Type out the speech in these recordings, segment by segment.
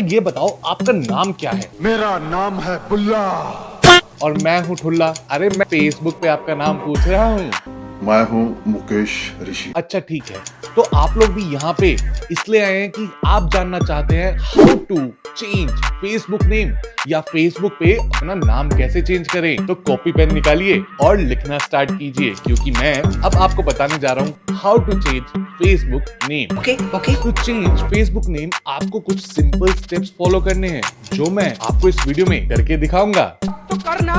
ये बताओ आपका नाम क्या है? मेरा नाम है बुल्ला। और मैं हूँ ठुल्ला। अरे मैं फेसबुक पे आपका नाम पूछ रहा हूँ। मैं हूँ मुकेश ऋषि। अच्छा ठीक है, तो आप लोग भी यहाँ पे इसलिए आए हैं कि आप जानना चाहते हैं how to change Facebook name या फेसबुक पे अपना नाम कैसे चेंज करें। तो कॉपी पेन निकालिए और लिखना स्टार्ट कीजिए, क्योंकि मैं अब आपको बताने जा रहा हूँ how to change Facebook name. Okay. To change Facebook name आपको कुछ सिंपल स्टेप्स फॉलो करने हैं, जो मैं आपको इस वीडियो में करके दिखाऊंगा। तो करना।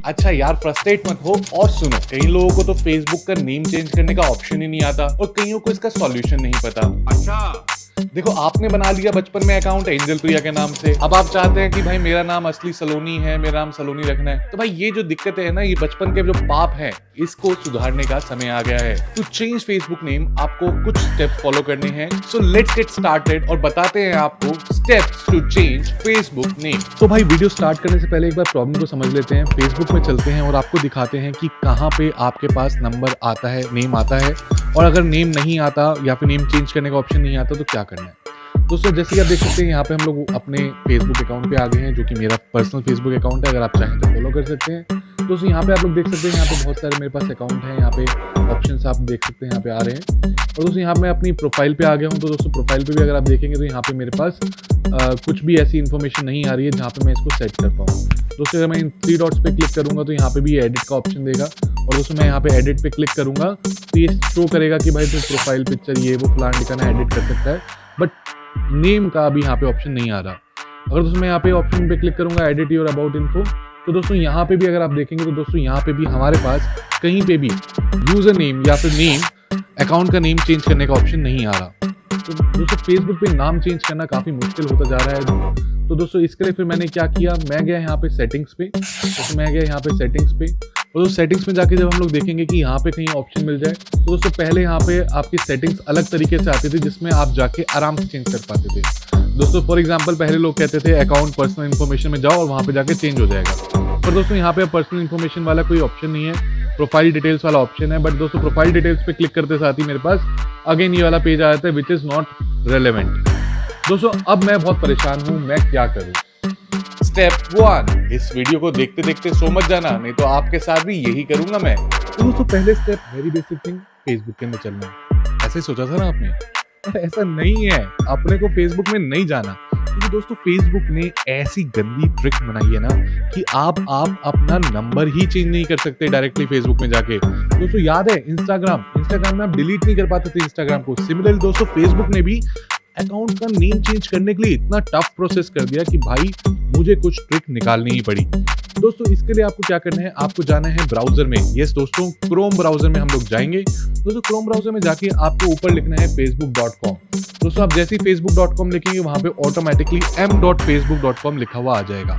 अच्छा यार फ्रस्ट्रेट मत हो और सुनो। कई लोगों को तो फेसबुक का नेम चेंज करने का ऑप्शन ही नहीं आता और कईयों को इसका सॉल्यूशन नहीं पता। अच्छा, देखो आपने बना लिया बचपन में अकाउंट एंजल प्रिया के नाम से, अब आप चाहते हैं कि भाई मेरा नाम असली सलोनी है, मेरा नाम सलोनी रखना है। तो भाई ये जो दिक्कत है ना, ये बचपन के जो पाप है, इसको सुधारने का समय आ गया है। टू चेंज फेसबुक नेम आपको कुछ स्टेप्स फॉलो करने हैं। सो लेट्स गेट स्टार्टेड और बताते हैं आपको steps to change Facebook name. तो भाई वीडियो स्टार्ट करने से पहले एक बार प्रॉब्लम को समझ लेते हैं। फेसबुक में चलते हैं और आपको दिखाते हैं कि कहाँ पे आपके पास नंबर आता है, नेम आता है, और अगर नेम नहीं आता या फिर नेम चेंज करने का ऑप्शन नहीं आता तो क्या करना है। दोस्तों जैसे कि आप देख सकते हैं, यहाँ पे हम लोग अपने फेसबुक अकाउंट पे आ गए हैं, जो कि मेरा पर्सनल फेसबुक अकाउंट है। अगर आप चाहें तो फॉलो कर सकते हैं। दोस्तों यहाँ पे आप लोग देख सकते हैं, यहाँ पे बहुत सारे मेरे पास अकाउंट हैं। यहाँ पे ऑप्शंस आप देख सकते हैं यहाँ पे आ रहे हैं। और दोस्तों यहाँ मैं अपनी प्रोफाइल पे आ गया हूँ। तो दोस्तों प्रोफाइल पे भी अगर आप देखेंगे तो यहाँ पे मेरे पास कुछ भी ऐसी इन्फॉर्मेशन नहीं आ रही है जहाँ पे मैं इसको सेट कर पाऊँ। दोस्तों अगर मैं इन 3 डॉट्स पे क्लिक करूंगा तो यहाँ पे भी एडिट का ऑप्शन देगा। और दोस्तों मैं यहाँ पे एडिट पे क्लिक करूंगा तो ये शो करेगा कि भाई तो प्रोफाइल पिक्चर ये वो फलान ठिकाना एडिट कर सकता है, बट नेम का अभी यहाँ पे ऑप्शन नहीं आ रहा। अगर दोस्तों मैं यहाँ पे ऑप्शन पे क्लिक करूंगा एडिट योर अबाउट इन्फो, तो दोस्तों यहाँ पे भी अगर आप देखेंगे तो दोस्तों यहाँ पे भी हमारे पास कहीं पे भी यूजर नेम या फिर नेम अकाउंट का नेम चेंज करने का ऑप्शन नहीं आ रहा। तो दोस्तों फेसबुक पे नाम चेंज करना काफी मुश्किल होता जा रहा है। तो दोस्तों इसके लिए फिर मैंने क्या किया, मैं गया यहाँ पे सेटिंग्स पे। तो मैं गया यहाँ पे सेटिंग्स पे, और दोस्तों सेटिंग्स में जाके जब हम लोग देखेंगे कि यहाँ पे कहीं ऑप्शन मिल जाए, तो दोस्तों पहले यहाँ पे आपकी सेटिंग्स अलग तरीके से आती थी, जिसमें आप जाके आराम से चेंज कर पाते थे। दोस्तों फॉर एग्जांपल पहले लोग कहते थे अकाउंट पर्सनल इन्फॉर्मेशन में जाओ और वहाँ पे जाके चेंज हो जाएगा। पर दोस्तों यहाँ पे पर्सनल इन्फॉर्मेशन वाला कोई ऑप्शन नहीं है, प्रोफाइल डिटेल्स वाला ऑप्शन है। बट दोस्तों प्रोफाइल डिटेल्स पे क्लिक करते साथ ही मेरे पास अगेन ये वाला पेज आ जाता है, विच इज नॉट रेलेवेंट। दोस्तों अब मैं बहुत परेशान हूँ, मैं क्या करूँ। स्टेप 1, इस वीडियो को देखते देखते सो मत जाना, नहीं तो आपके साथ भी यही करूंगा मैं। तो दोस्तों पहले step very basic thing, Facebook के अंदर चलना है। ऐसे सोचा था ना आपने, पर ऐसा नहीं है। अपने को फेसबुक में नहीं जाना, क्योंकि दोस्तों फेसबुक ने ऐसी गंदी ट्रिक बनाई है ना कि आप अपना नंबर ही चेंज नहीं कर सकते डायरेक्टली फेसबुक में जाके। दोस्तों याद है इंस्टाग्राम में आप डिलीट नहीं कर पाते थे इंस्टाग्राम को। सिमिलरली दोस्तों फेसबुक ने भी अकाउंट का नेम चेंज करने के लिए इतना टफ प्रोसेस कर दिया कि भाई मुझे कुछ ट्रिक निकालनी ही पड़ी। दोस्तों इसके लिए आपको क्या करना है, आपको जाना है ब्राउजर में। यस दोस्तों, क्रोम ब्राउजर में हम लोग जाएंगे। दोस्तों क्रोम ब्राउजर में जाके आपको ऊपर लिखना है facebook.com। दोस्तों आप जैसे ही facebook.com लिखेंगे वहां पे ऑटोमेटिकली m.facebook.com लिखा हुआ आ जाएगा।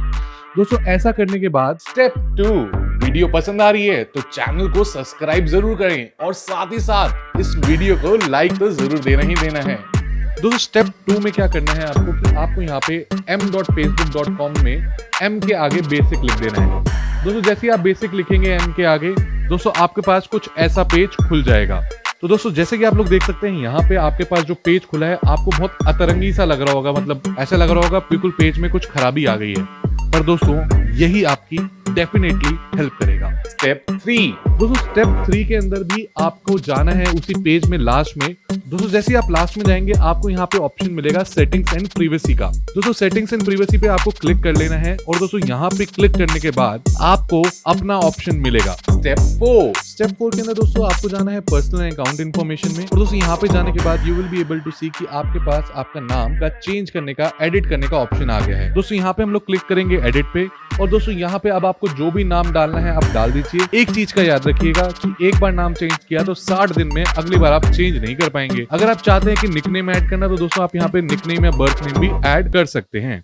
दोस्तों ऐसा करने के बाद स्टेप 2, वीडियो पसंद आ रही है तो चैनल को सब्सक्राइब जरूर करें और साथ ही साथ इस वीडियो को लाइक तो जरूर देना ही देना है। दोस्तों स्टेप 2 में क्या करना है आपको कि आपको यहाँ पे m.facebook.com में m के आगे बेसिक लिख देना है। दोस्तों जैसे ही आप बेसिक लिखेंगे m के आगे, दोस्तों आपके पास कुछ ऐसा पेज खुल जाएगा। तो दोस्तों जैसे कि आप लोग देख सकते हैं, यहाँ पे आपके पास जो पेज खुला है आपको बहुत अतरंगी सा लग रहा होगा, मतलब ऐसा लग रहा होगा बिल्कुल पेज में कुछ खराबी आ गई है। पर दोस्तों यही आपकी डेफिनेटली हेल्प करेगा। स्टेप 3, दोस्तों स्टेप 3 के अंदर भी आपको जाना है उसी पेज में लास्ट में। दोस्तों जैसे ही आप लास्ट में जाएंगे आपको यहाँ पे ऑप्शन मिलेगा सेटिंग्स एंड प्राइवेसी का। दोस्तों सेटिंग्स एंड प्राइवेसी पे आपको क्लिक कर लेना है, और दोस्तों यहाँ पे क्लिक करने के बाद आपको अपना ऑप्शन मिलेगा। स्टेप 4 के अंदर दोस्तों आपको जाना है पर्सनल अकाउंट इन्फॉर्मेशन में, और दोस्तों यहाँ पे जाने के बाद you will be able to see कि आपके पास आपका नाम का चेंज करने का, एडिट करने का ऑप्शन आ गया है। दोस्तों यहाँ पे हम लोग क्लिक करेंगे एडिट पे, और दोस्तों यहाँ पे अब आपको जो भी नाम डालना है आप डाल दीजिए। एक चीज का याद रखिएगा कि एक बार नाम चेंज किया तो 60 दिन में अगली बार आप चेंज नहीं कर पाएंगे। अगर आप चाहते हैं कि निकनेम ऐड करना तो दोस्तों आप यहाँ पे निकनेम या बर्थ नेम भी ऐड कर सकते हैं।